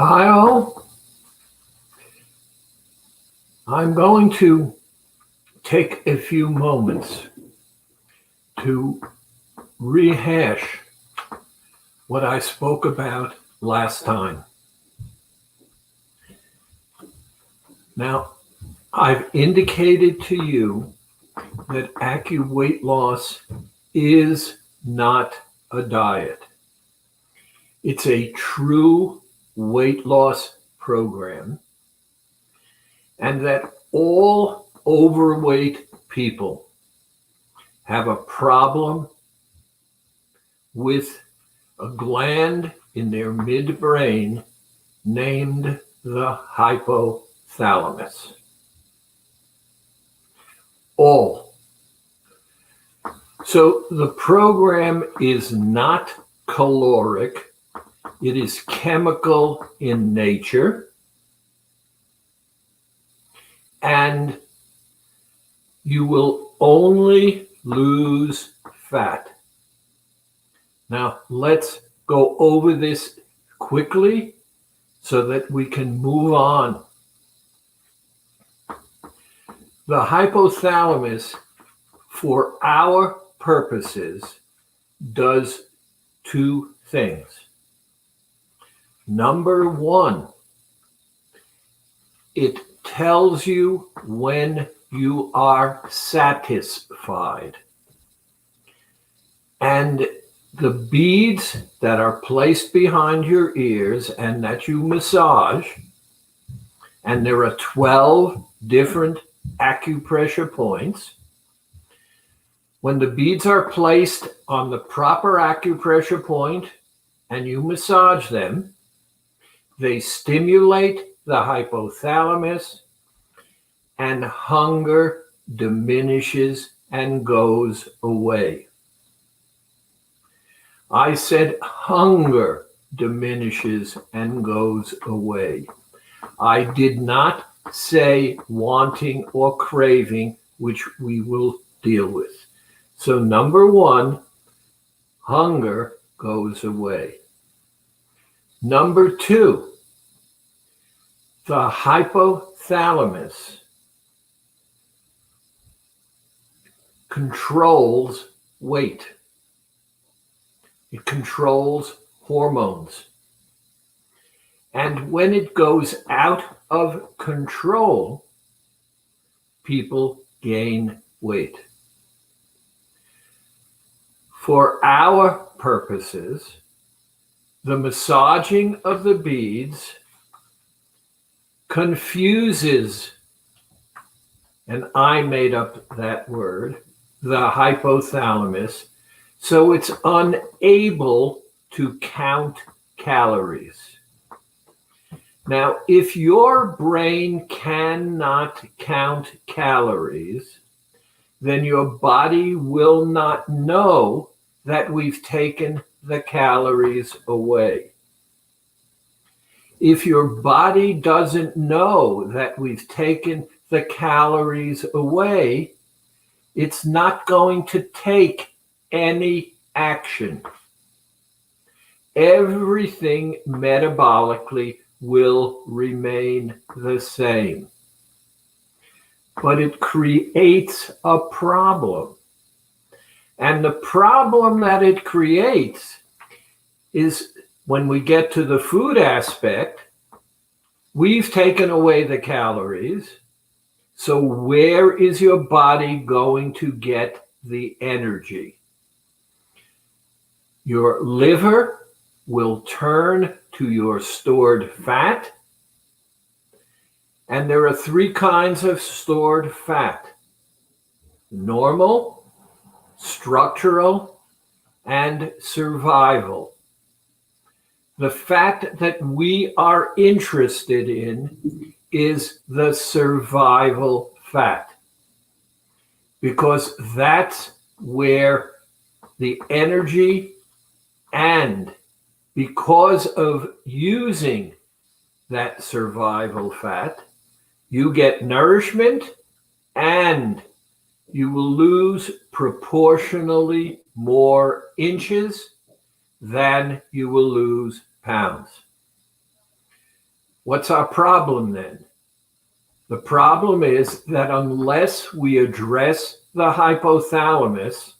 Hi all. I'm going to take a few moments to rehash what I spoke about last time. Now, I've indicated to you that AccuWeight loss is not a diet. It's a true weight loss program, and that all overweight people have a problem with a gland in their midbrain named the hypothalamus. All. So the program is not caloric. It is chemical in nature. And you will only lose fat. Now, let's go over this quickly so that we can move on. The hypothalamus, for our purposes, does two things. Number one, it tells you when you are satisfied. And the beads that are placed behind your ears and that you massage, and there are 12 different acupressure points. When the beads are placed on the proper acupressure point and you massage them, they stimulate the hypothalamus, and hunger diminishes and goes away. I said hunger diminishes and goes away. I did not say wanting or craving, which we will deal with. So number one, hunger goes away. Number two, the hypothalamus controls weight. It controls hormones. And when it goes out of control, people gain weight. For our purposes, the massaging of the beads confuses, and I made up that word, the hypothalamus, so it's unable to count calories. Now, if your brain cannot count calories, then your body will not know that we've taken the calories away. If your body doesn't know that we've taken the calories away, it's not going to take any action. Everything metabolically will remain the same. But it creates a problem. And the problem that it creates is when we get to the food aspect, we've taken away the calories. So where is your body going to get the energy? Your liver will turn to your stored fat. And there are three kinds of stored fat: normal, structural, and survival. The fat that we are interested in is the survival fat, because that's where the energy, and because of using that survival fat, you get nourishment and you will lose proportionally more inches than you will lose pounds. What's our problem then? The problem is that unless we address the hypothalamus,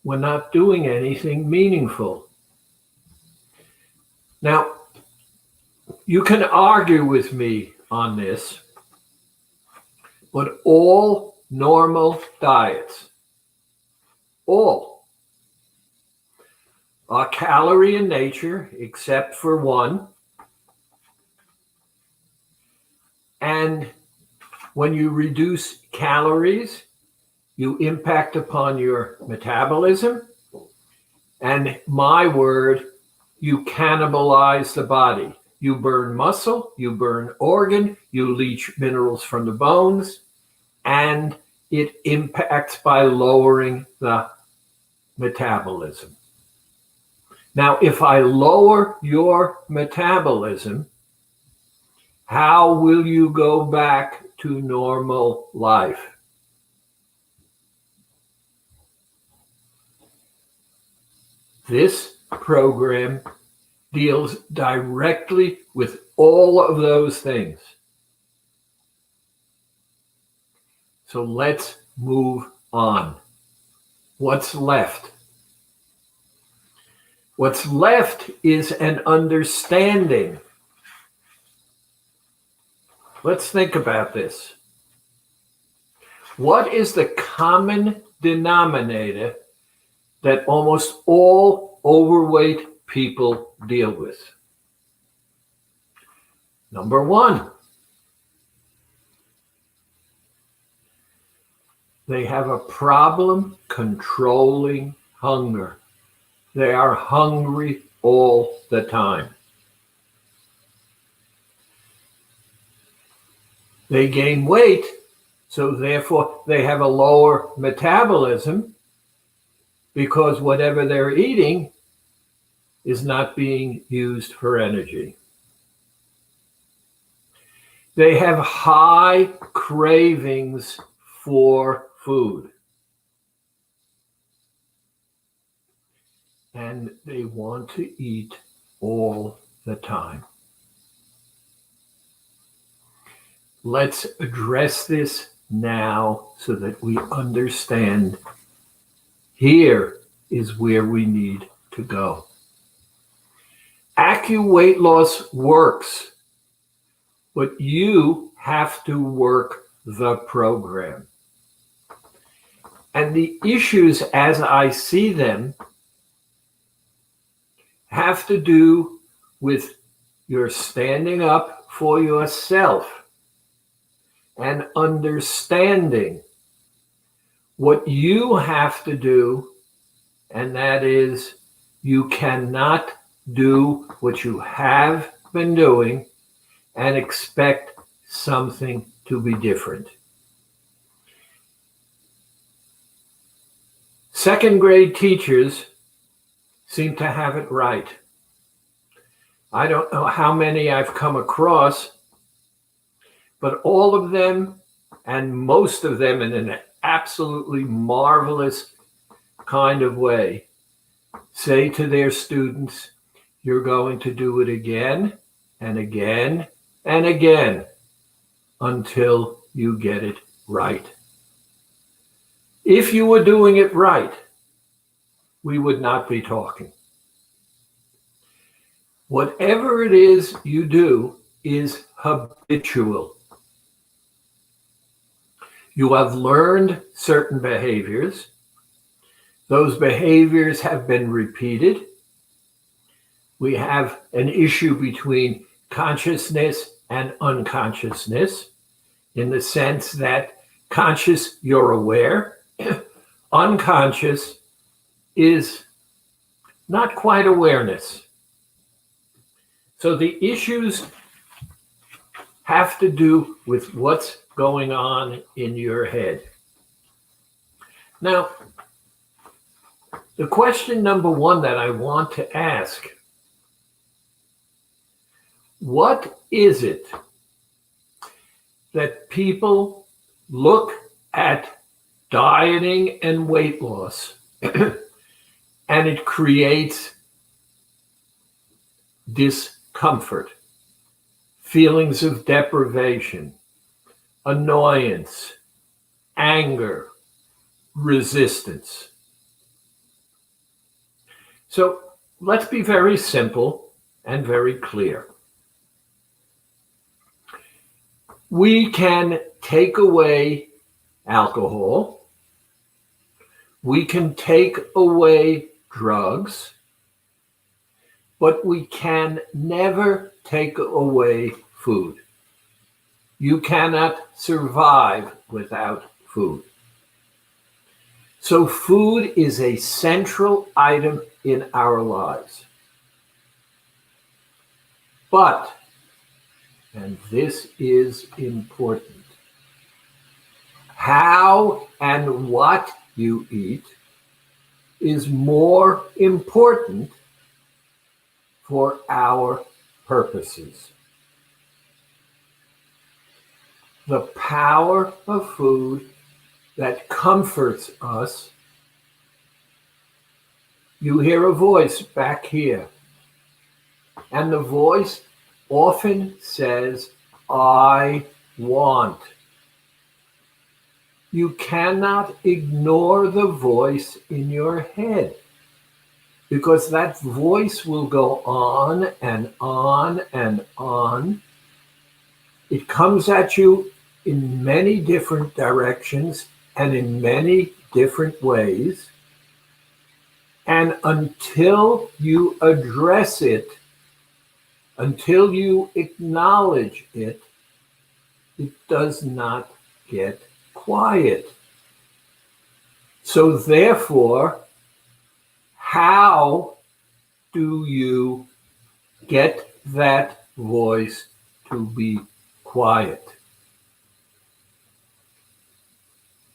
we're not doing anything meaningful. Now, you can argue with me on this, but all normal diets, all, are calorie in nature, except for one. And when you reduce calories, you impact upon your metabolism. And my word, you cannibalize the body. You burn muscle, you burn organ, you leach minerals from the bones, and it impacts by lowering the metabolism. Now, if I lower your metabolism, how will you go back to normal life? This program deals directly with all of those things. So let's move on. What's left? What's left is an understanding. Let's think about this. What is the common denominator that almost all overweight people deal with? Number one, they have a problem controlling hunger. They are hungry all the time. They gain weight, so therefore they have a lower metabolism because whatever they're eating is not being used for energy. They have high cravings for food. And they want to eat all the time. Let's address this now so that we understand here is where we need to go. Weight loss works, but you have to work the program. And the issues as I see them have to do with your standing up for yourself and understanding what you have to do, and that is you cannot do what you have been doing and expect something to be different. Second grade teachers seem to have it right. I don't know how many I've come across, but all of them, and most of them in an absolutely marvelous kind of way, say to their students, you're going to do it again and again and again until you get it right. If you were doing it right, we would not be talking. Whatever it is you do is habitual. You have learned certain behaviors. Those behaviors have been repeated. We have an issue between consciousness and unconsciousness in the sense that conscious, you're aware. Unconscious is not quite awareness. So the issues have to do with what's going on in your head. Now, the question number one that I want to ask, what is it that people look at dieting and weight loss and it creates discomfort, feelings of deprivation, annoyance, anger, resistance. So let's be very simple and very clear. We can take away alcohol. We can take away drugs, but we can never take away food. You cannot survive without food. So food is a central item in our lives. But, and this is important, how and what you eat is more important for our purposes. The power of food that comforts us. You hear a voice back here, and the voice often says, I want. You cannot ignore the voice in your head, because that voice will go on and on and on. It comes at you in many different directions and in many different ways. And until you address it, until you acknowledge it, it does not get quiet. So therefore, how do you get that voice to be quiet?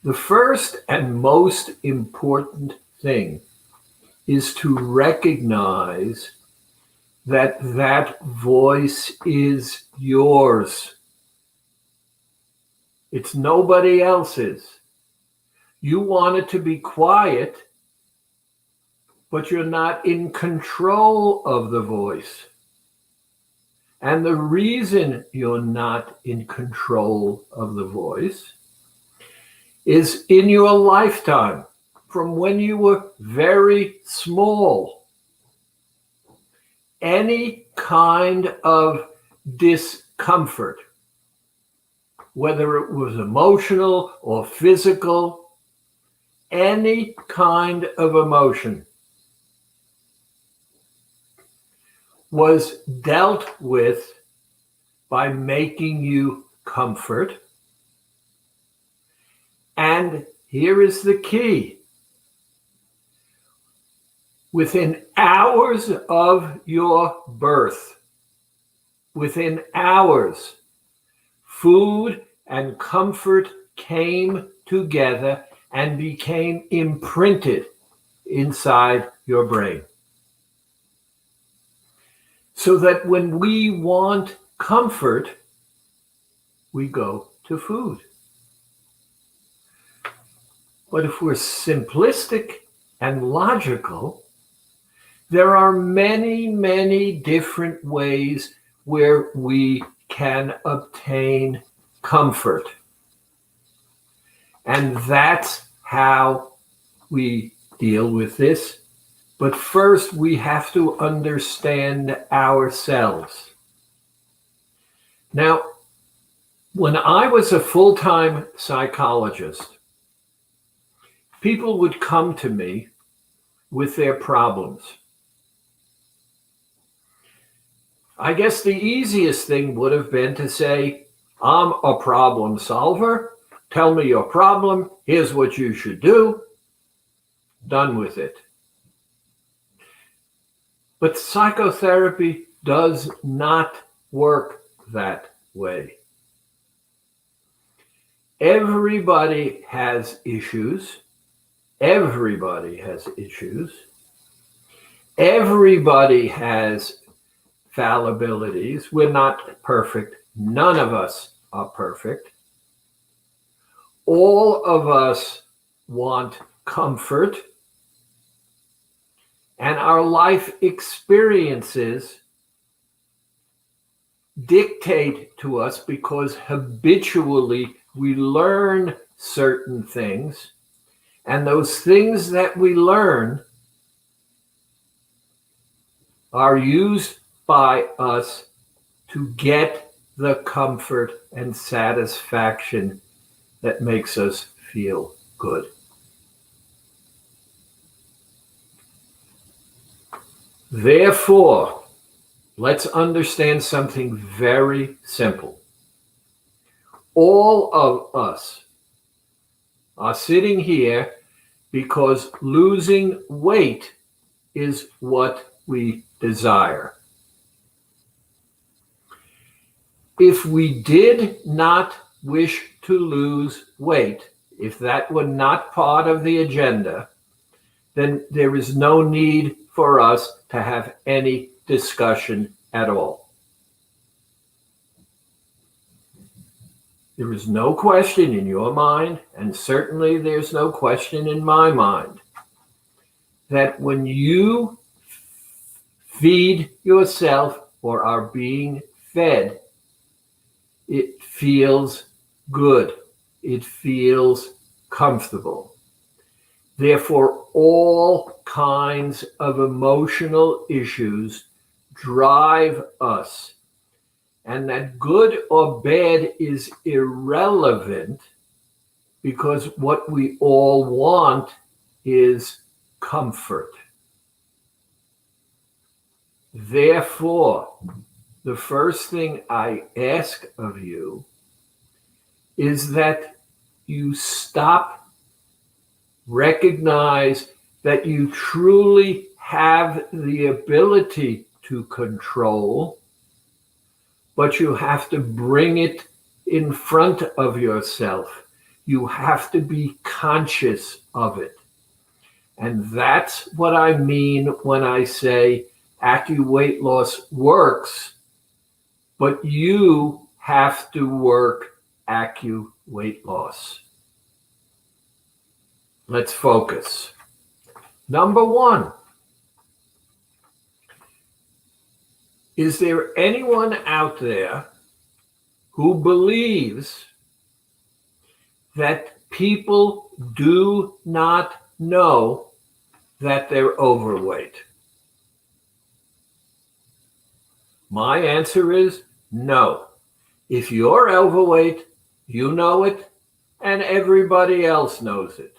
The first and most important thing is to recognize that that voice is yours. It's nobody else's. You want it to be quiet, but you're not in control of the voice. And the reason you're not in control of the voice is in your lifetime, from when you were very small. Any kind of discomfort, whether it was emotional or physical, any kind of emotion was dealt with by making you comfort. And here is the key. Within hours of your birth, within hours, food and comfort came together and became imprinted inside your brain. So that when we want comfort, we go to food. But if we're simplistic and logical, there are many, many different ways where we can obtain comfort. And that's how we deal with this. But first, we have to understand ourselves. Now, when I was a full-time psychologist, people would come to me with their problems. I guess the easiest thing would have been to say, I'm a problem solver. Tell me your problem. Here's what you should do. Done with it. But psychotherapy does not work that way. Everybody has issues. Everybody has issues. Everybody has fallibilities. We're not perfect. None of us are perfect. All of us want comfort. And our life experiences dictate to us because habitually we learn certain things, and those things that we learn are used by us to get the comfort and satisfaction that makes us feel good. Therefore, let's understand something very simple. All of us are sitting here because losing weight is what we desire. If we did not wish to lose weight, if that were not part of the agenda, then there is no need for us to have any discussion at all. There is no question in your mind, and certainly there's no question in my mind, that when you feed yourself or are being fed, it feels good. It feels comfortable. Therefore, all kinds of emotional issues drive us. And that good or bad is irrelevant, because what we all want is comfort. Therefore, the first thing I ask of you is that you stop, recognize that you truly have the ability to control, but you have to bring it in front of yourself. You have to be conscious of it. And that's what I mean when I say Weight Loss works, but you have to work Weight Loss. Let's focus. Number one, is there anyone out there who believes that people do not know that they're overweight? My answer is no. If you're overweight, you know it, and everybody else knows it.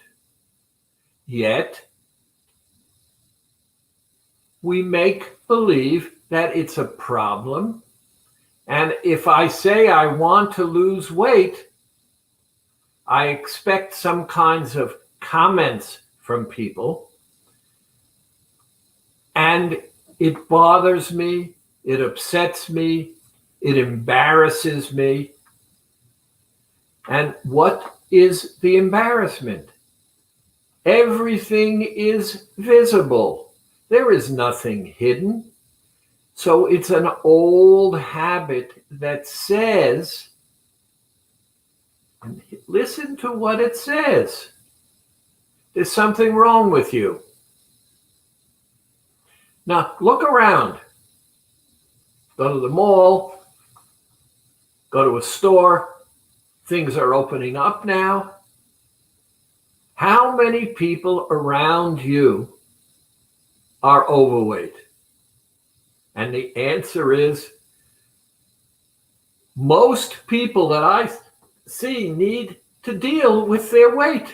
Yet, we make believe that it's a problem. And if I say I want to lose weight, I expect some kinds of comments from people. And it bothers me, it upsets me, it embarrasses me. And what is the embarrassment? Everything is visible. There is nothing hidden. So it's an old habit that says, and listen to what it says, there's something wrong with you. Now, look around. Go to the mall, go to a store. Things are opening up now. How many people around you are overweight? And the answer is, most people that I see need to deal with their weight,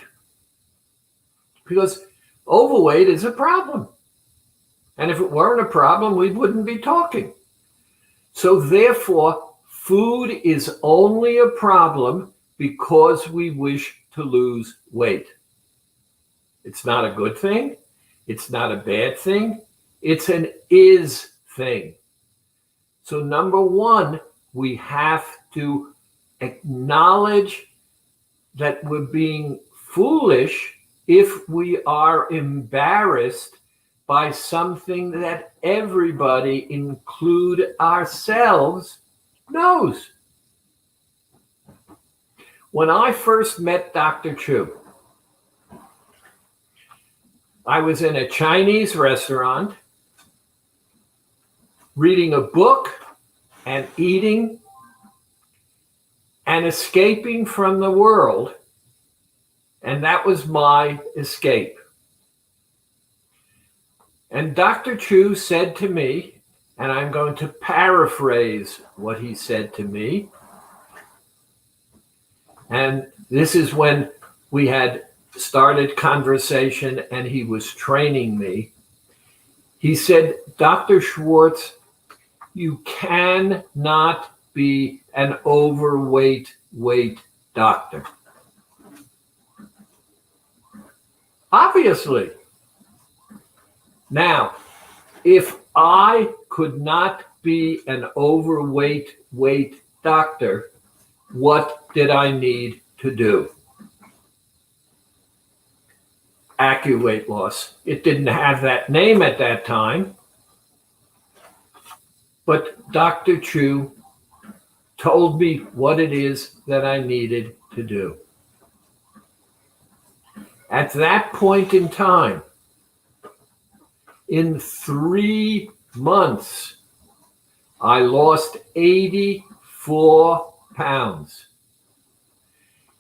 because overweight is a problem. And if it weren't a problem, we wouldn't be talking. So therefore, food is only a problem because we wish to lose weight. It's not a good thing. It's not a bad thing. It's an is thing. So number one, we have to acknowledge that we're being foolish if we are embarrassed by something that everybody, include ourselves, knows. When I first met Dr. Chu, I was in a Chinese restaurant reading a book and eating and escaping from the world. And that was my escape. And Dr. Chu said to me, and I'm going to paraphrase what he said to me. And this is when we had started conversation and he was training me. He said, Dr. Schwartz, you cannot be an overweight doctor. Obviously. Now, if I could not be an overweight doctor, what did I need to do? AccuWeight Loss. It didn't have that name at that time, but Dr. Chu told me what it is that I needed to do. At that point in time, in 3 months, I lost 84 pounds.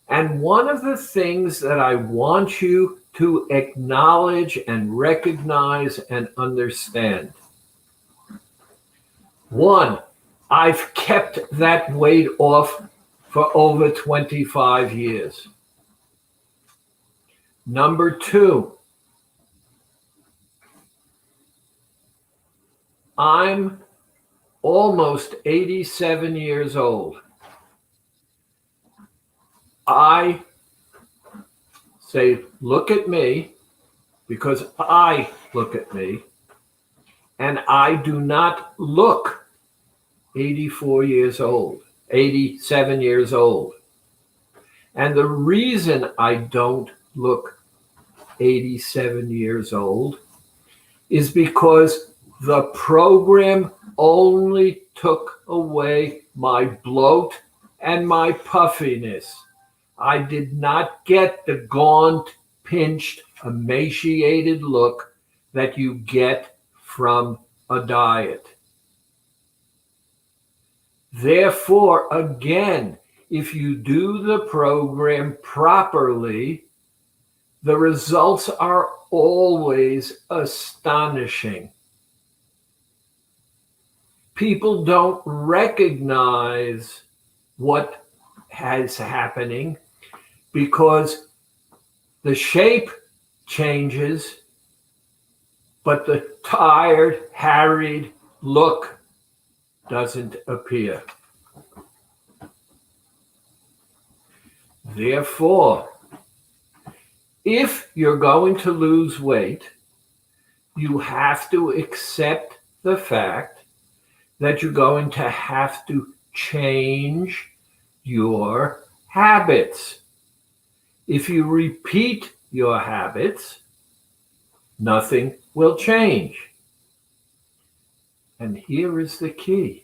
And one of the things that I want you to acknowledge and recognize and understand. One, I've kept that weight off for over 25 years. Number two, I'm almost 87 years old. I say, look at me, because I look at me, and I do not look 84 years old, 87 years old. And the reason I don't look 87 years old is because the program only took away my bloat and my puffiness. I did not get the gaunt, pinched, emaciated look that you get from a diet. Therefore, again, if you do the program properly, the results are always astonishing. People don't recognize what is happening because the shape changes, but the tired, harried look doesn't appear. Therefore, if you're going to lose weight, you have to accept the fact that you're going to have to change your habits. If you repeat your habits, nothing will change. And here is the key.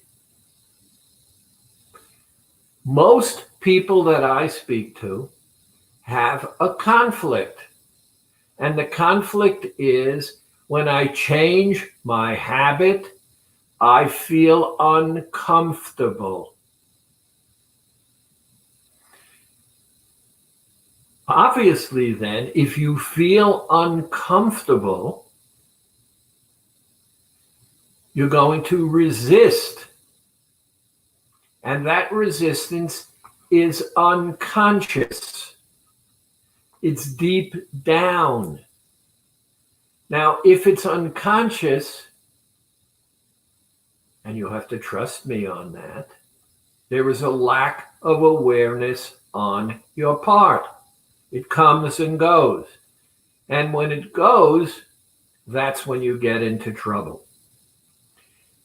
Most people that I speak to have a conflict. And the conflict is when I change my habit, I feel uncomfortable. Obviously, then, if you feel uncomfortable, you're going to resist. And that resistance is unconscious. It's deep down. Now, if it's unconscious, and you have to trust me on that, there is a lack of awareness on your part. It comes and goes. And when it goes, that's when you get into trouble.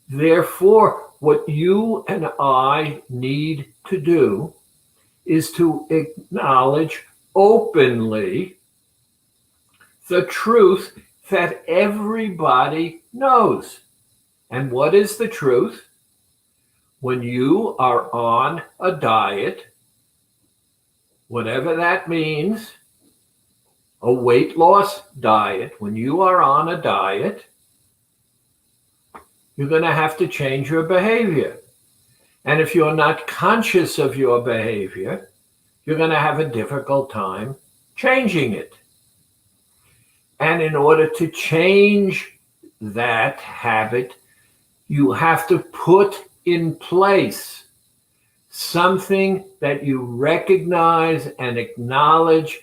Therefore, what you and I need to do is to acknowledge openly the truth that everybody knows. And what is the truth? When you are on a diet, whatever that means, a weight loss diet, when you are on a diet, you're going to have to change your behavior. And if you're not conscious of your behavior, you're going to have a difficult time changing it. And in order to change that habit, you have to put in place something that you recognize and acknowledge,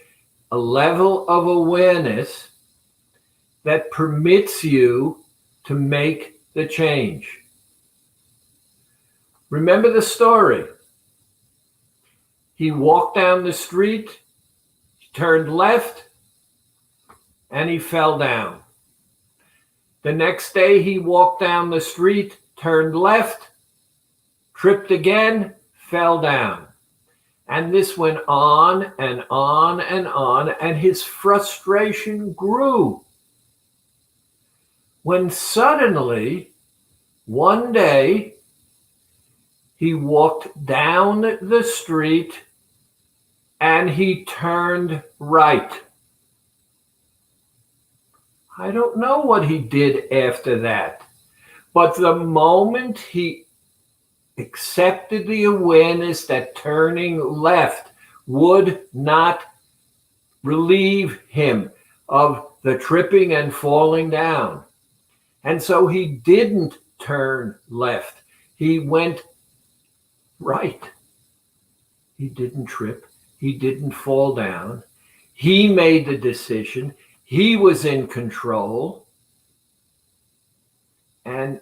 a level of awareness that permits you to make the change. Remember the story. He walked down the street, turned left, and he fell down. The next day he walked down the street, turned left, tripped again, fell down. And this went on and on and on, and his frustration grew. When suddenly, one day, he walked down the street and he turned right. I don't know what he did after that, but the moment he accepted the awareness that turning left would not relieve him of the tripping and falling down. And so he didn't turn left. He went right. He didn't trip. He didn't fall down. He made the decision. He was in control, and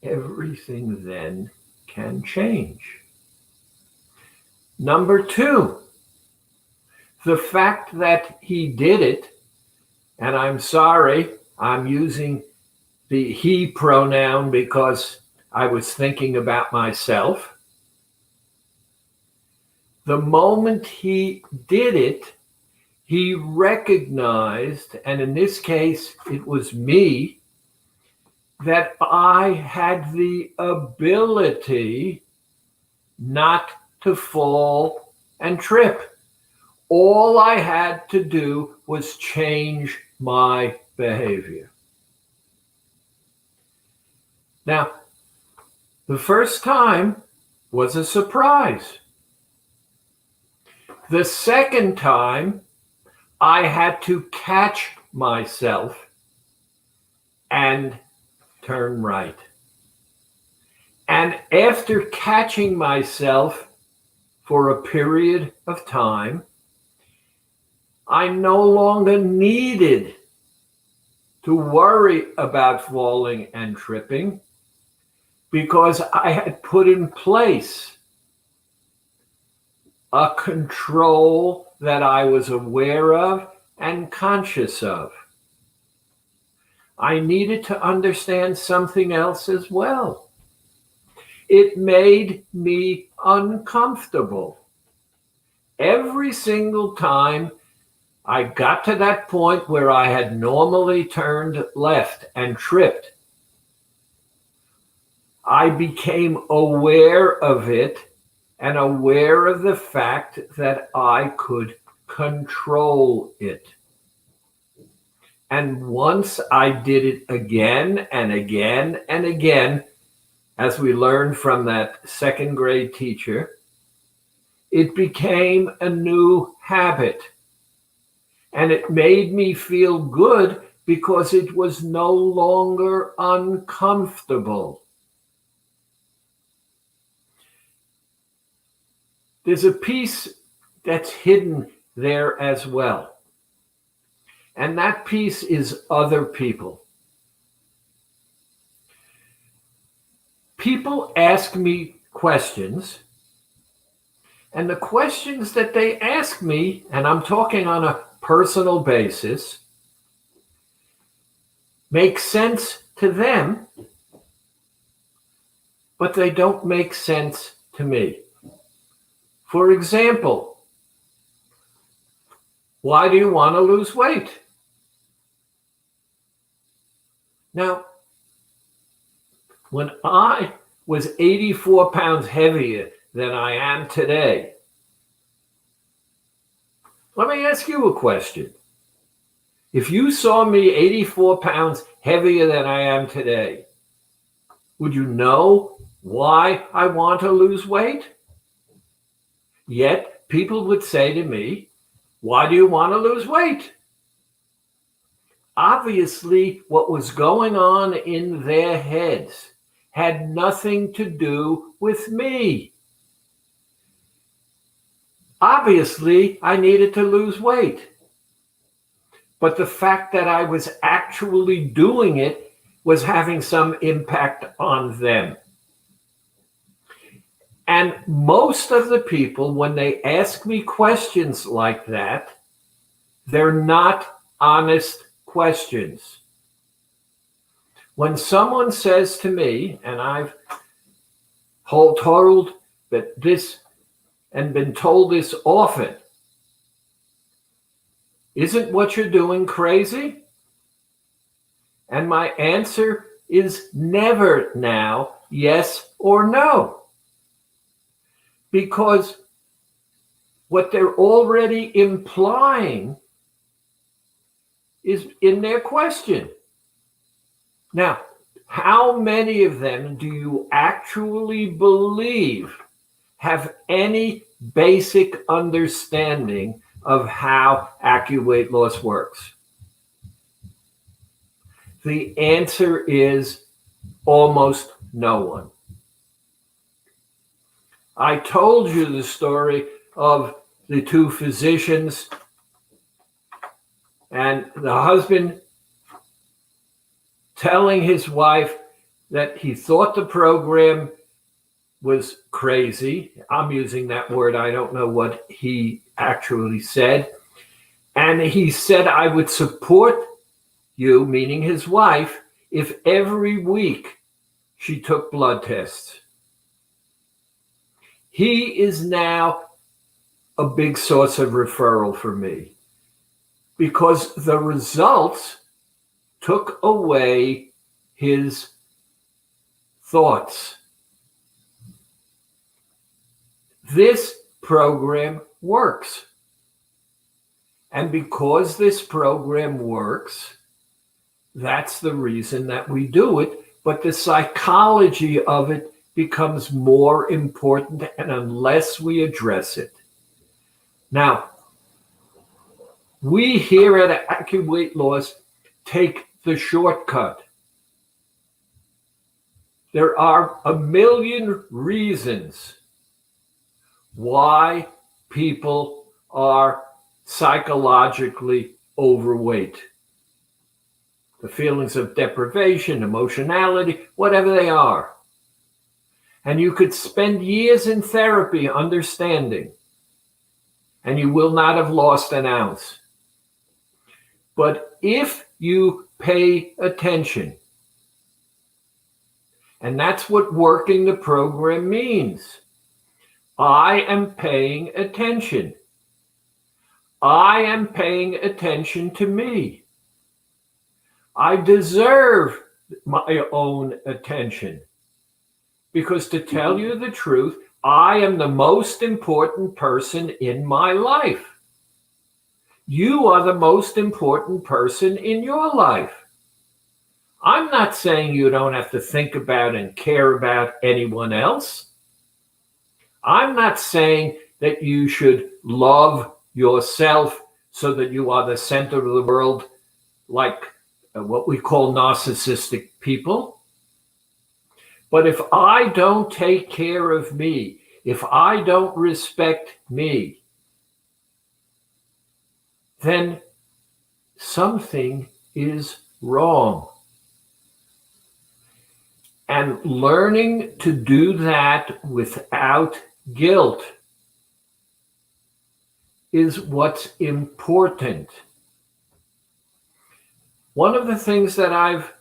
everything then can change. Number two, the fact that he did it, and I'm sorry, I'm using the he pronoun because I was thinking about myself. The moment he did it, he recognized, and in this case, it was me, that I had the ability not to fall and trip. All I had to do was change my behavior. Now, the first time was a surprise. The second time, I had to catch myself and turn right. And after catching myself for a period of time, I no longer needed to worry about falling and tripping because I had put in place a control that I was aware of and conscious of. I needed to understand something else as well. It made me uncomfortable. Every single time I got to that point where I had normally turned left and tripped, I became aware of it and aware of the fact that I could control it. And once I did it again and again and again, as we learned from that second grade teacher, it became a new habit. And it made me feel good because it was no longer uncomfortable. There's a piece that's hidden there as well. And that piece is other people. People ask me questions, and the questions that they ask me, and I'm talking on a personal basis, make sense to them, but they don't make sense to me. For example, why do you want to lose weight? Now, when I was 84 pounds heavier than I am today, let me ask you a question. If you saw me 84 pounds heavier than I am today, would you know why I want to lose weight. Yet people would say to me, why do you want to lose weight? Obviously, what was going on in their heads had nothing to do with me. Obviously, I needed to lose weight. But the fact that I was actually doing it was having some impact on them. And most of the people, when they ask me questions like that, they're not honest questions. When someone says to me, and I've told that this and been told this often, isn't what you're doing crazy? And my answer is never now yes or no. Because what they're already implying is in their question. Now, how many of them do you actually believe have any basic understanding of how AccuWeight Loss works? The answer is almost no one. I told you the story of the two physicians and the husband telling his wife that he thought the program was crazy. I'm using that word. I don't know what he actually said. And he said, I would support you, meaning his wife, if every week she took blood tests. He is now a big source of referral for me because the results took away his thoughts. This program works. And because this program works, that's the reason that we do it. But the psychology of it becomes more important, and unless we address it. Now, we here at AccuWeight Loss take the shortcut. There are a million reasons why people are psychologically overweight. The feelings of deprivation, emotionality, whatever they are. And you could spend years in therapy understanding, and you will not have lost an ounce. But if you pay attention, and that's what working the program means, I am paying attention. I am paying attention to me. I deserve my own attention. Because to tell you the truth, I am the most important person in my life. You are the most important person in your life. I'm not saying you don't have to think about and care about anyone else. I'm not saying that you should love yourself so that you are the center of the world, like what we call narcissistic people. But if I don't take care of me, if I don't respect me, then something is wrong. And learning to do that without guilt is what's important. One of the things that I've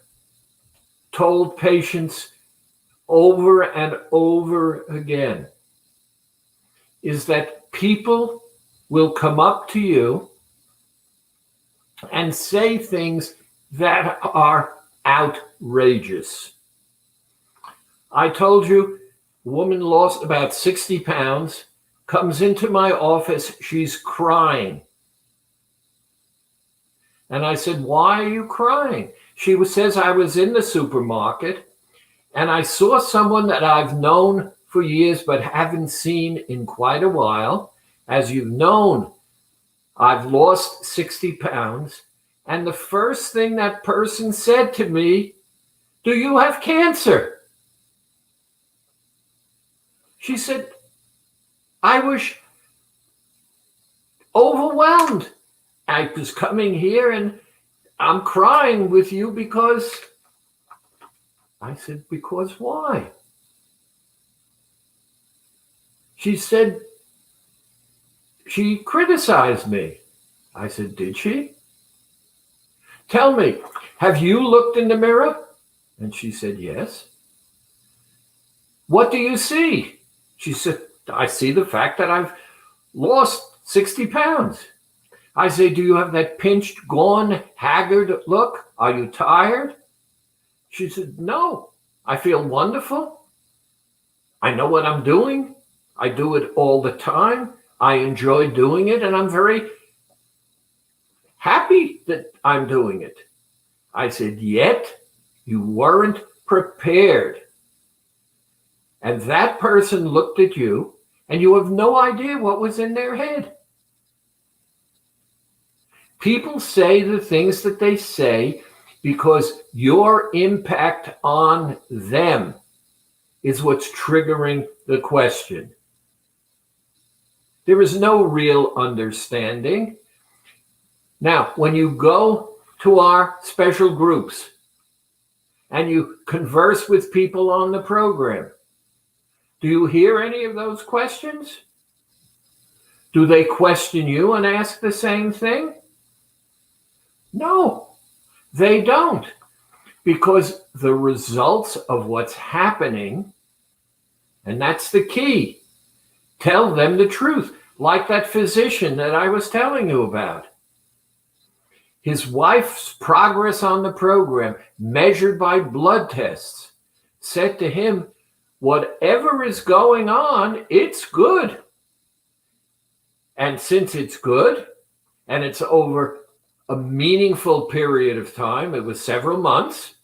told patients over and over again is that people will come up to you and say things that are outrageous. I told you, a woman lost about 60 pounds, comes into my office, she's crying. And I said, why are you crying? She says, I was in the supermarket and I saw someone that I've known for years but haven't seen in quite a while. As you've known, I've lost 60 pounds. And the first thing that person said to me, "Do you have cancer?" She said, "I was overwhelmed. I was coming here and I'm crying with you because..." I said, "Because why?" She said, "She criticized me." I said, "Did she? Tell me, have you looked in the mirror?" And she said, "Yes." "What do you see?" She said, "I see the fact that I've lost 60 pounds. I say, "Do you have that pinched, gaunt, haggard look? Are you tired?" She said, "No, I feel wonderful. I know what I'm doing. I do it all the time. I enjoy doing it, and I'm very happy that I'm doing it." I said, "Yet you weren't prepared." And that person looked at you, and you have no idea what was in their head. People say the things that they say because your impact on them is what's triggering the question. There is no real understanding. Now, when you go to our special groups and you converse with people on the program, do you hear any of those questions? Do they question you and ask the same thing? No, they don't, because the results of what's happening, and that's the key, tell them the truth. Like that physician that I was telling you about. His wife's progress on the program, measured by blood tests, said to him, "Whatever is going on, it's good. And since it's good, and it's over a meaningful period of time, it was several months,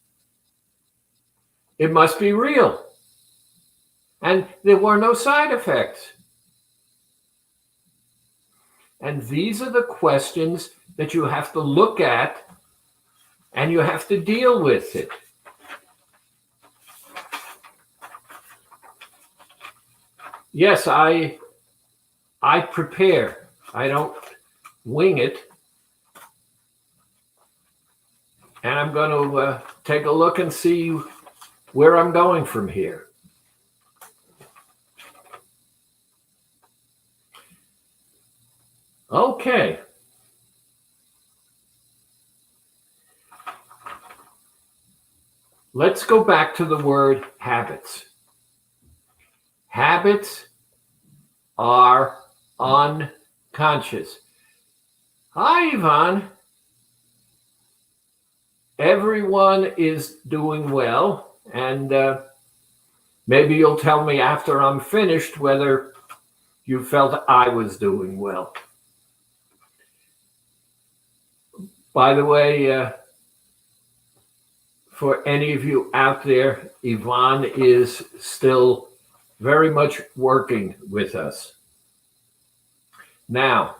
it must be real." And there were no side effects. And these are the questions that you have to look at, and you have to deal with it. Yes, I prepare. I don't wing it. And I'm going to take a look and see where I'm going from here. Okay. Let's go back to the word habits. Habits are unconscious. Hi, Yvonne. Everyone is doing well, and maybe you'll tell me after I'm finished whether you felt I was doing well. By the way, for any of you out there, Yvonne is still very much working with us. Now,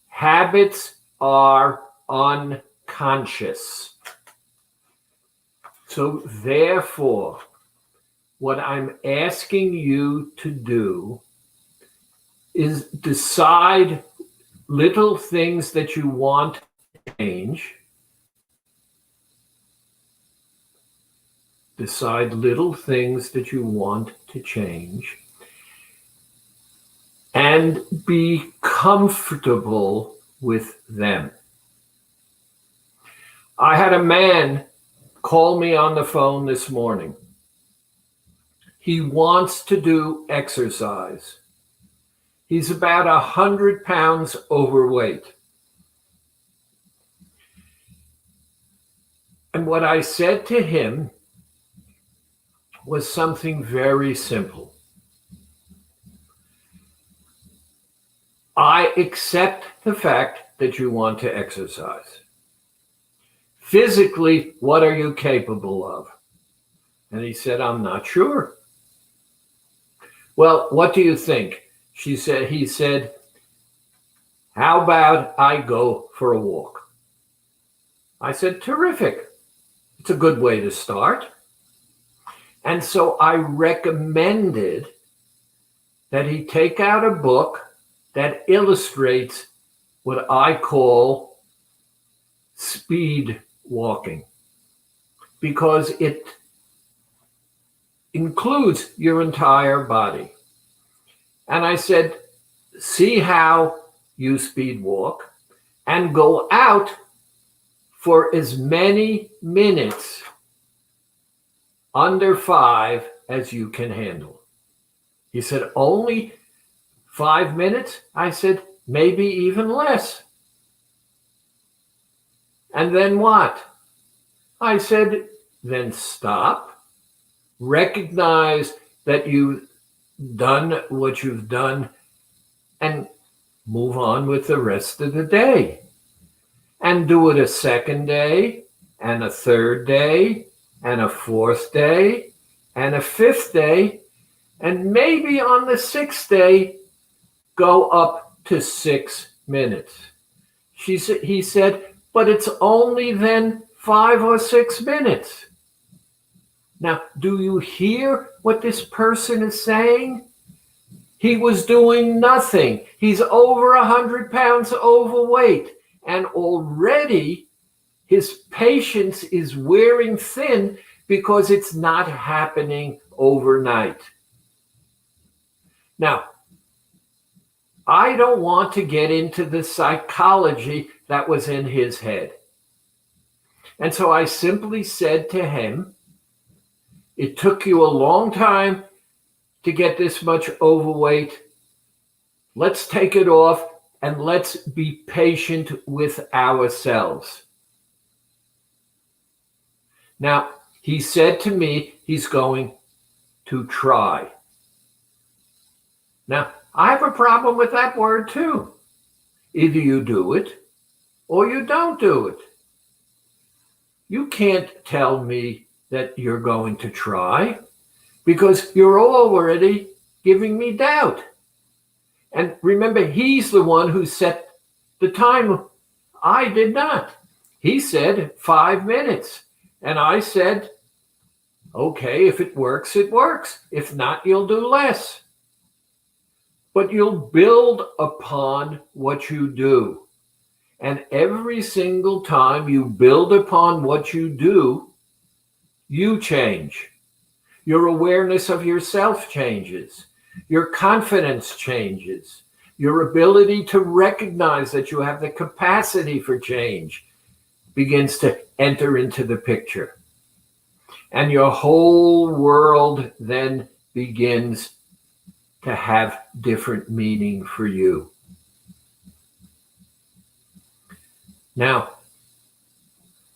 habits are unconscious. So therefore, what I'm asking you to do is decide little things that you want to change. Decide little things that you want to change. And be comfortable with them. I had a man call me on the phone this morning. He wants to do exercise. He's about 100 pounds overweight. And what I said to him was something very simple. I accept the fact that you want to exercise. Physically, what are you capable of? And he said, I'm not sure. Well, what do you think? He said, how about I go for a walk? I said, terrific. It's a good way to start. And so I recommended that he take out a book that illustrates what I call speed walking, because it includes your entire body. And I said, see how you speed walk and go out for as many minutes under 5 as you can handle. He said, only 5 minutes? I said, maybe even less. And then what? I said, then stop, recognize that you've done what you've done, and move on with the rest of the day. And do it a second day, and a third day, and a fourth day, and a fifth day, and maybe on the 6th day, go up to 6 minutes. He said, but it's only then 5 or 6 minutes. Now, do you hear what this person is saying? He was doing nothing. He's over 100 pounds overweight, and already his patience is wearing thin because it's not happening overnight. Now, I don't want to get into the psychology that was in his head. And so I simply said to him, it took you a long time to get this much overweight. Let's take it off and let's be patient with ourselves. Now, he said to me he's going to try. Now, I have a problem with that word too. Either you do it or you don't do it. You can't tell me that you're going to try because you're already giving me doubt. And remember, he's the one who set the time. I did not. He said 5 minutes. And I said, okay, if it works, it works. If not, you'll do less. But you'll build upon what you do. And every single time you build upon what you do, you change. Your awareness of yourself changes. Your confidence changes. Your ability to recognize that you have the capacity for change begins to enter into the picture. And your whole world then begins to have different meaning for you. Now,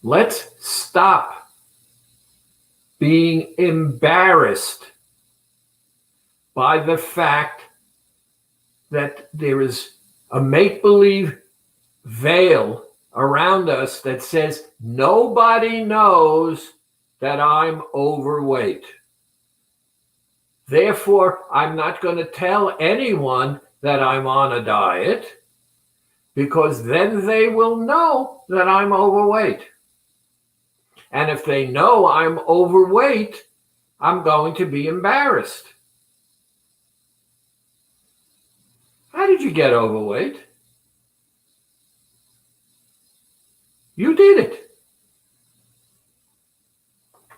let's stop being embarrassed by the fact that there is a make-believe veil around us that says nobody knows that I'm overweight. Therefore, I'm not going to tell anyone that I'm on a diet because then they will know that I'm overweight. And if they know I'm overweight, I'm going to be embarrassed. How did you get overweight? You did it.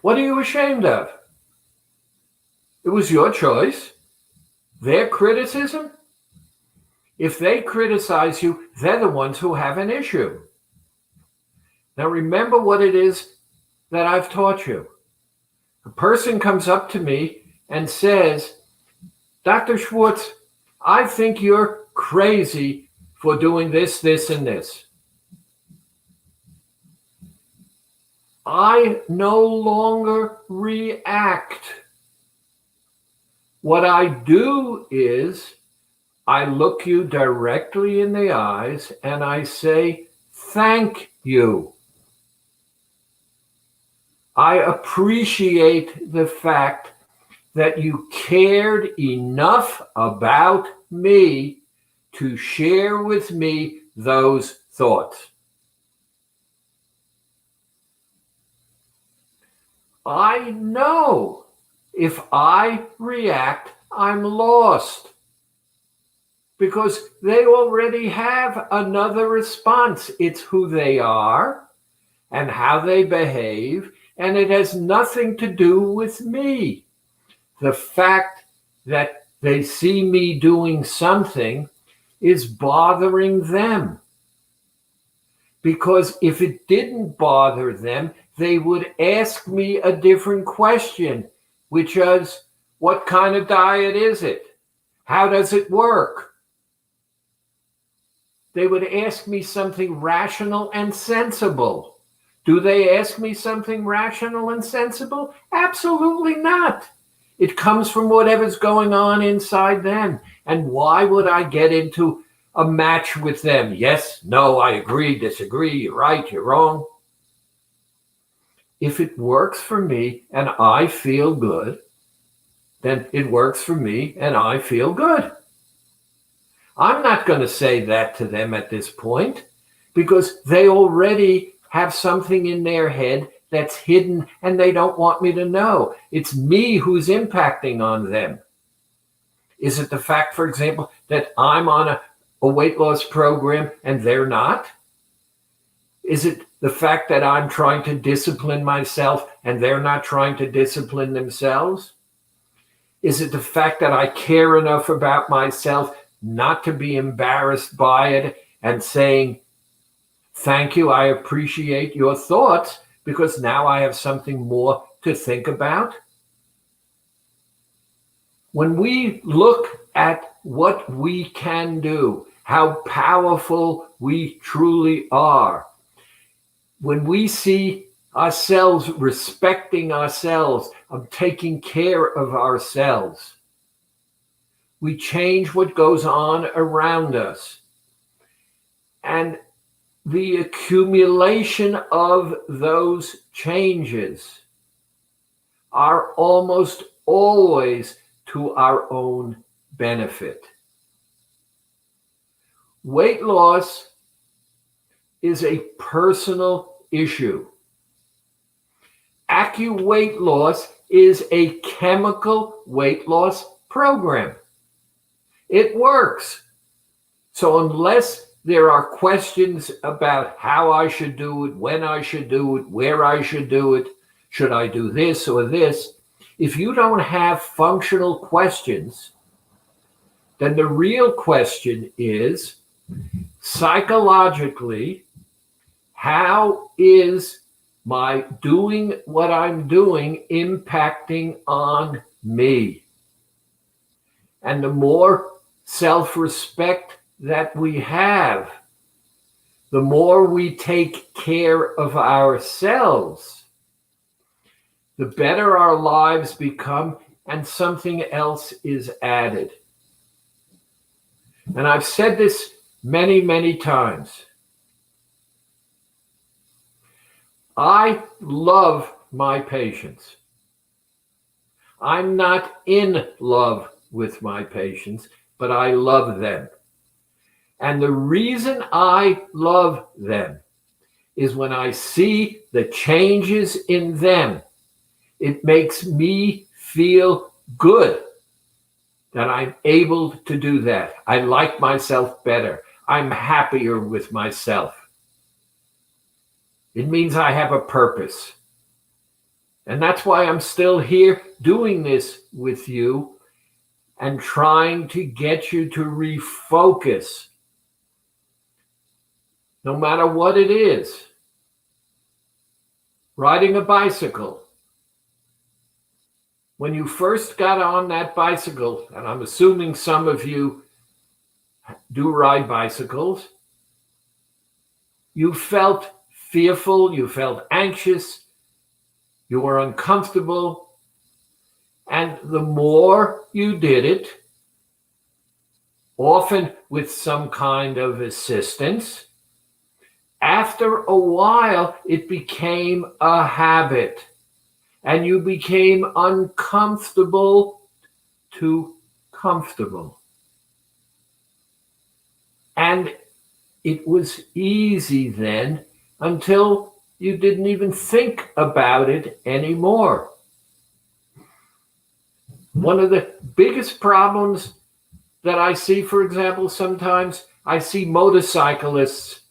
What are you ashamed of? It was your choice. Their criticism? If they criticize you, they're the ones who have an issue. Now remember what it is that I've taught you. A person comes up to me and says, Dr. Schwartz, I think you're crazy for doing this, this, and this. I no longer react. What I do is I look you directly in the eyes and I say, thank you. I appreciate the fact that you cared enough about me to share with me those thoughts. I know if I react, I'm lost because they already have another response. It's who they are and how they behave, and it has nothing to do with me. The fact that they see me doing something is bothering them. Because if it didn't bother them, they would ask me a different question, which is, what kind of diet is it? How does it work? They would ask me something rational and sensible. Do they ask me something rational and sensible? Absolutely not. It comes from whatever's going on inside them. And why would I get into a match with them? Yes, no, I agree, disagree, you're right, you're wrong. If it works for me and I feel good, then it works for me and I feel good. I'm not going to say that to them at this point because they already have something in their head that's hidden and they don't want me to know. It's me who's impacting on them. Is it the fact, for example, that I'm on a weight loss program and they're not? Is it the fact that I'm trying to discipline myself and they're not trying to discipline themselves? Is it the fact that I care enough about myself not to be embarrassed by it and saying, thank you, I appreciate your thoughts because now I have something more to think about? When we look at what we can do, how powerful we truly are, when we see ourselves respecting ourselves, of taking care of ourselves, we change what goes on around us. And the accumulation of those changes are almost always to our own benefit. Weight loss is a personal issue. AccuWeight Loss is a chemical weight loss program. It works. So unless there are questions about how I should do it, when I should do it, where I should do it, should I do this or this, if you don't have functional questions, then the real question is, psychologically, how is my doing what I'm doing impacting on me? And the more self-respect that we have, the more we take care of ourselves, the better our lives become and something else is added. And I've said this many, many times. I love my patients. I'm not in love with my patients, but I love them. And the reason I love them is when I see the changes in them, it makes me feel good that I'm able to do that. I like myself better. I'm happier with myself. It means I have a purpose. And that's why I'm still here doing this with you and trying to get you to refocus, no matter what it is. Riding a bicycle. When you first got on that bicycle, and I'm assuming some of you do ride bicycles, you felt fearful, you felt anxious, you were uncomfortable, and the more you did it, often with some kind of assistance, after a while it became a habit. and you became uncomfortable to comfortable. And it was easy then until you didn't even think about it anymore. One of the biggest problems that I see, for example, sometimes I see motorcyclists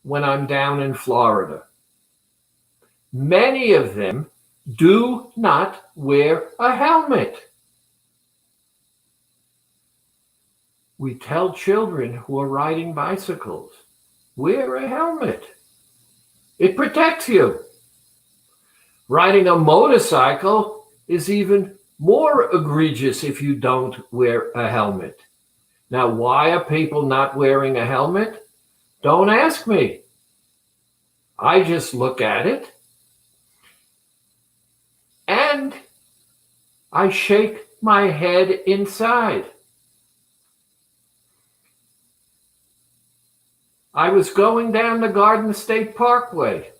when I'm down in Florida. Many of them do not wear a helmet. We tell children who are riding bicycles, wear a helmet. It protects you. Riding a motorcycle is even more egregious if you don't wear a helmet. Now, why are people not wearing a helmet? Don't ask me. I just look at it and I shake my head inside. I was going down the Garden State Parkway.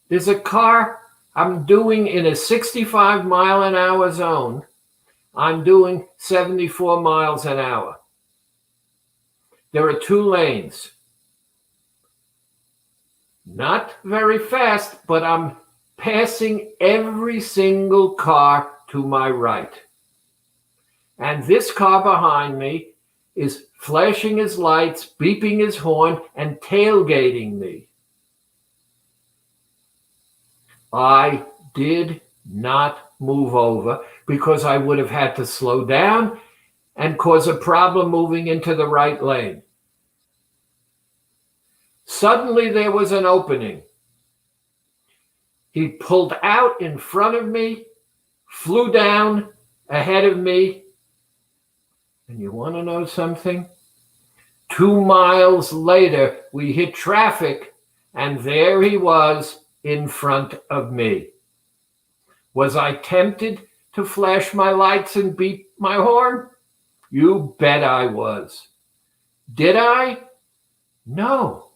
There's a car I'm doing in a 65 mile an hour zone. I'm doing 74 miles an hour. There are 2 lanes. Not very fast, but I'm passing every single car to my right. And this car behind me is flashing his lights, beeping his horn, and tailgating me. I did not move over because I would have had to slow down and cause a problem moving into the right lane. Suddenly there was an opening. He pulled out in front of me, flew down ahead of me, and you want to know something? 2 miles later, we hit traffic, and there he was in front of me. Was I tempted to flash my lights and beep my horn? You bet I was. Did I? No.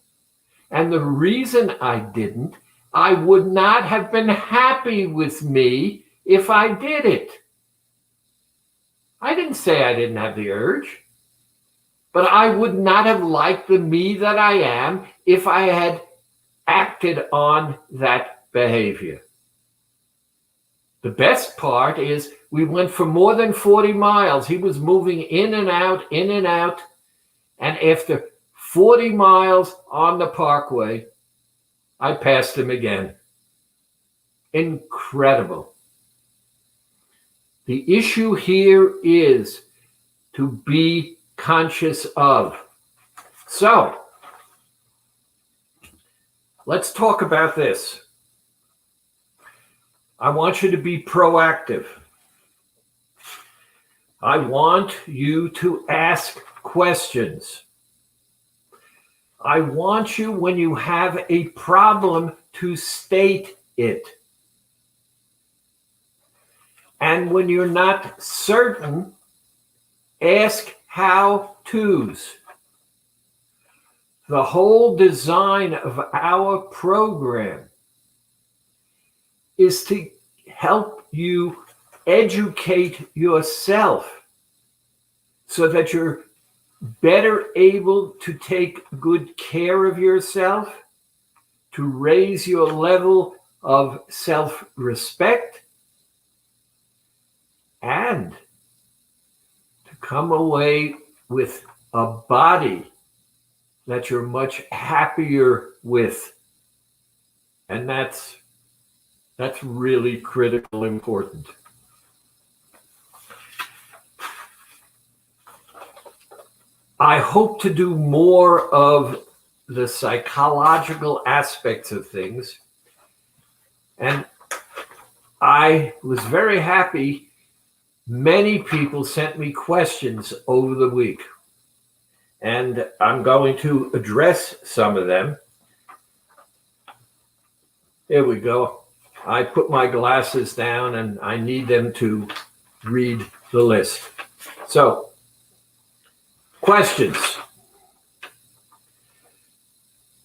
And the reason I didn't, I would not have been happy with me if I did it. I didn't say I didn't have the urge, but I would not have liked the me that I am if I had acted on that behavior. The best part is we went for more than 40 miles. He was moving in and out, in and out. And after 40 miles on the parkway, I passed him again. Incredible. The issue here is to be conscious of. So, let's talk about this. I want you to be proactive. I want you to ask questions. I want you, when you have a problem, to state it. And when you're not certain, ask how-tos. The whole design of our program is to help you educate yourself so that you're better able to take good care of yourself, to raise your level of self-respect, and to come away with a body that you're much happier with. And that's really critical important. I hope to do more of the psychological aspects of things. And I was very happy. Many people sent me questions over the week. And I'm going to address some of them. Here we go. I put my glasses down and I need them to read the list. So, questions.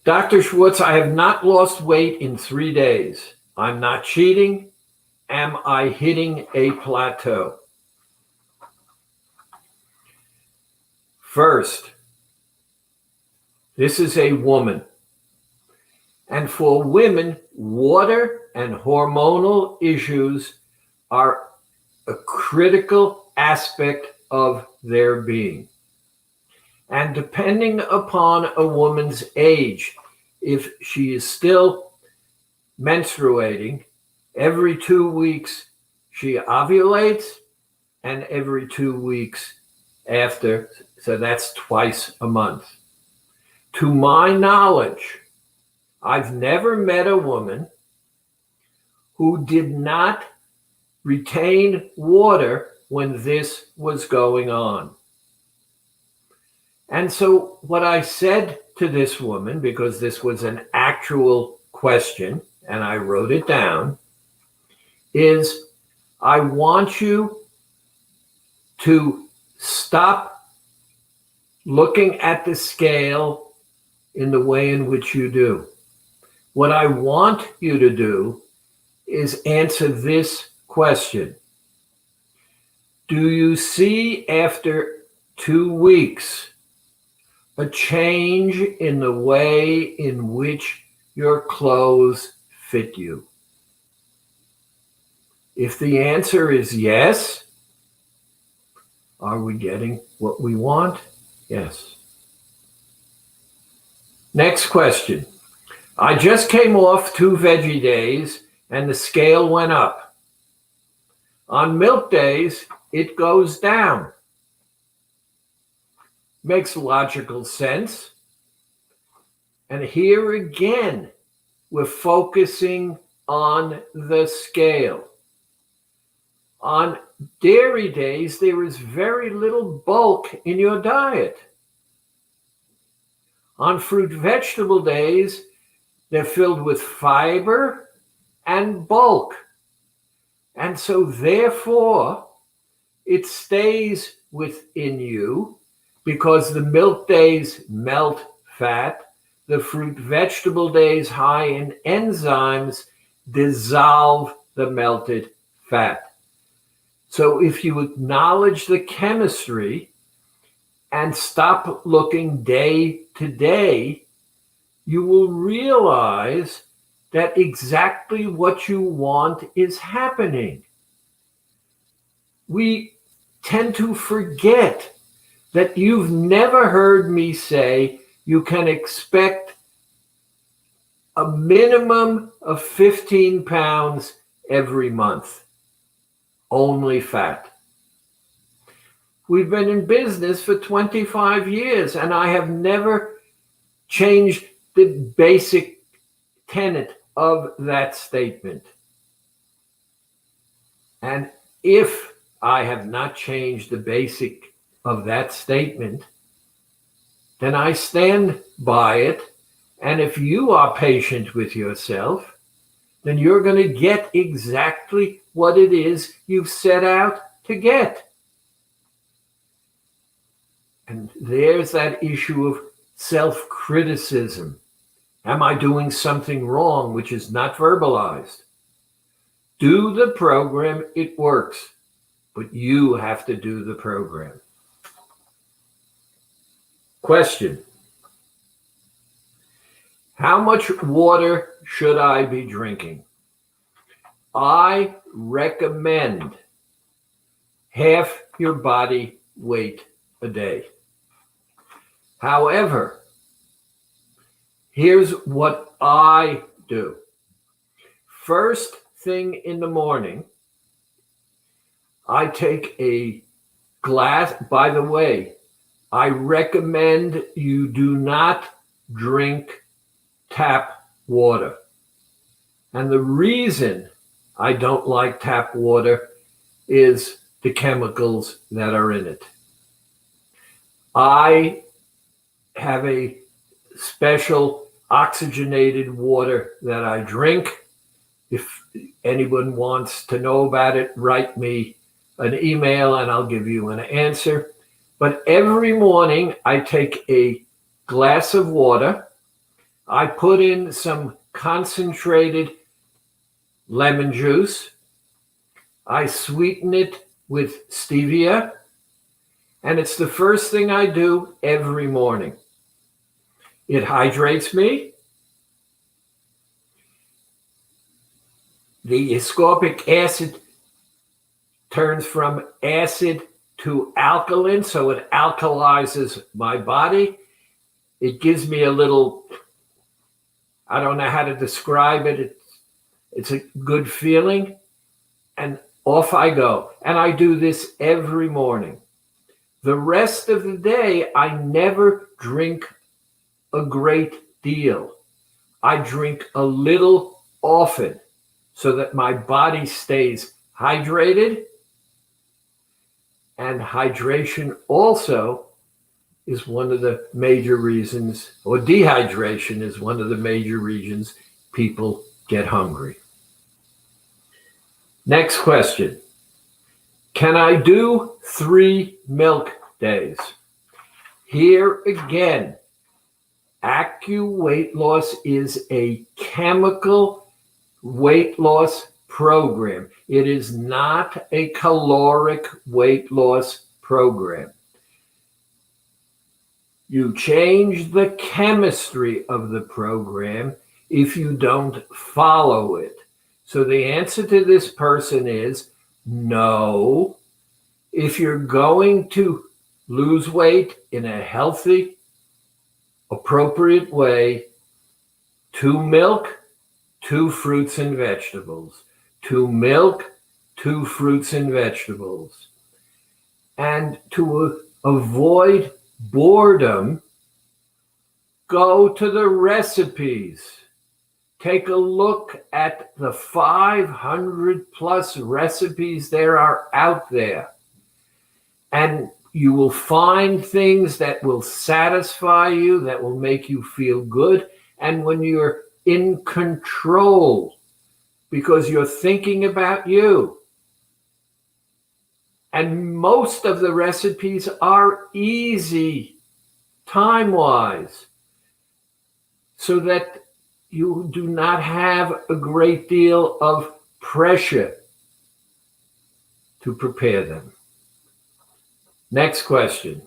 Dr. Schwartz, I have not lost weight in 3 days. I'm not cheating am I hitting a plateau? First, this is a woman. And for women, water and hormonal issues are a critical aspect of their being. And depending upon a woman's age, if she is still menstruating, every 2 weeks she ovulates, and every 2 weeks after, so that's twice a month. To my knowledge, I've never met a woman who did not retain water when this was going on. And so what I said to this woman, because this was an actual question and I wrote it down, is I want you to stop looking at the scale in the way in which you do. What I want you to do is answer this question. Do you see after 2 weeks a change in the way in which your clothes fit you? If the answer is yes, are we getting what we want? Yes. Next question. I just came off 2 veggie days and the scale went up. On milk days, it goes down. Makes logical sense. And here again, we're focusing on the scale. On dairy days, there is very little bulk in your diet. On fruit vegetable days, they're filled with fiber and bulk. And so therefore, it stays within you because the milk days melt fat, the fruit vegetable days high in enzymes dissolve the melted fat. So if you acknowledge the chemistry and stop looking day to day, you will realize that exactly what you want is happening. We tend to forget that you've never heard me say you can expect a minimum of 15 pounds every month. Only fat. We've been in business for 25 years and I have never changed the basic tenet of that statement. And if I have not changed the basic of that statement, then I stand by it. And if you are patient with yourself, then you're going to get exactly what it is you've set out to get. And there's that issue of self-criticism. Am I doing something wrong which is not verbalized? Do the program, it works, but you have to do the program. Question. How much water should I be drinking? I recommend half your body weight a day. However, here's what I do. First thing in the morning, I take a glass. By the way, I recommend you do not drink tap water. And the reason I don't like tap water is the chemicals that are in it. I have a special oxygenated water that I drink. If anyone wants to know about it, write me an email and I'll give you an answer. But every morning I take a glass of water. I put in some concentrated lemon juice I sweeten it with stevia, and it's the first thing I do every morning. It hydrates me. The ascorbic acid turns from acid to alkaline, so it alkalizes my body. It gives me a little, I don't know how to describe it. It's a good feeling, and off I go. And I do this every morning. The rest of the day, I never drink a great deal. I drink a little often so that my body stays hydrated. And hydration also is one of the major reasons, or dehydration is one of the major reasons people get hungry. Next question. Can I do 3 milk days? Here again, Weight Loss is a chemical weight loss program. It is not a caloric weight loss program. You change the chemistry of the program if you don't follow it. So the answer to this person is no. If you're going to lose weight in a healthy, appropriate way, 2 milk, 2 fruits and vegetables. 2 milk, 2 fruits and vegetables. And to avoid boredom, go to the recipes. Take a look at the 500 plus recipes there are out there. And you will find things that will satisfy you, that will make you feel good. And when you're in control, because you're thinking about you. And most of the recipes are easy, time-wise, so that you do not have a great deal of pressure to prepare them. Next question.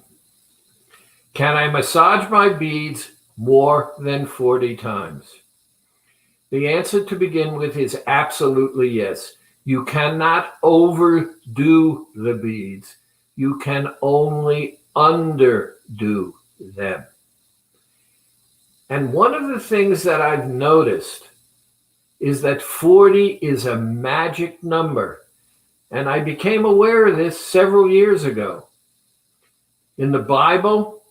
Can I massage my beads more than 40 times? The answer to begin with is absolutely yes. You cannot overdo the beads. You can only underdo them. And one of the things that I've noticed is that 40 is a magic number. And I became aware of this several years ago. In the Bible,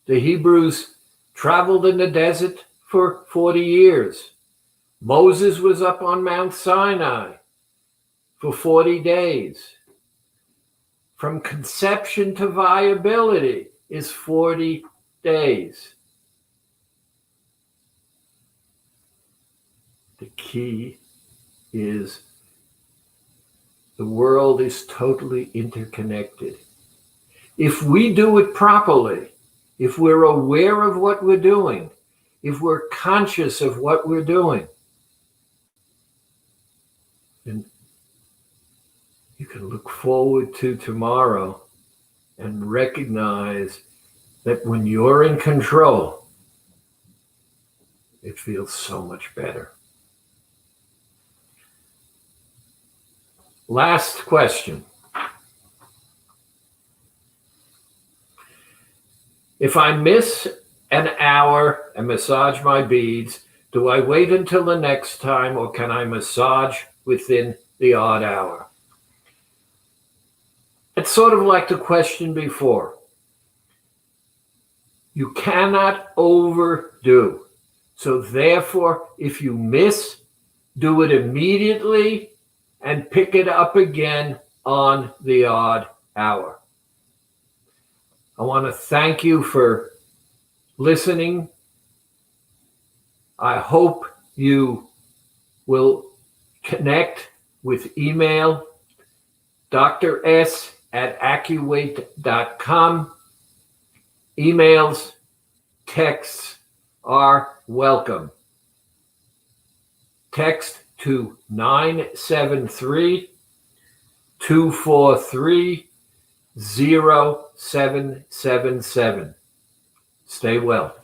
the Hebrews traveled in the desert for 40 years. Moses was up on Mount Sinai for 40 days. From conception to viability is 40 days. The key is the world is totally interconnected. If we do it properly, if we're aware of what we're doing, if we're conscious of what we're doing, then you can look forward to tomorrow and recognize that when you're in control, it feels so much better. Last question. If I miss an hour and massage my beads, do I wait until the next time, or can I massage within the odd hour? It's sort of like the question before. You cannot overdo. So therefore, if you miss, do it immediately and pick it up again on the odd hour. I want to thank you for listening. I hope you will connect with email, drs@accuweight.com. Emails, texts are welcome. Text to 973 243-0777. Stay well.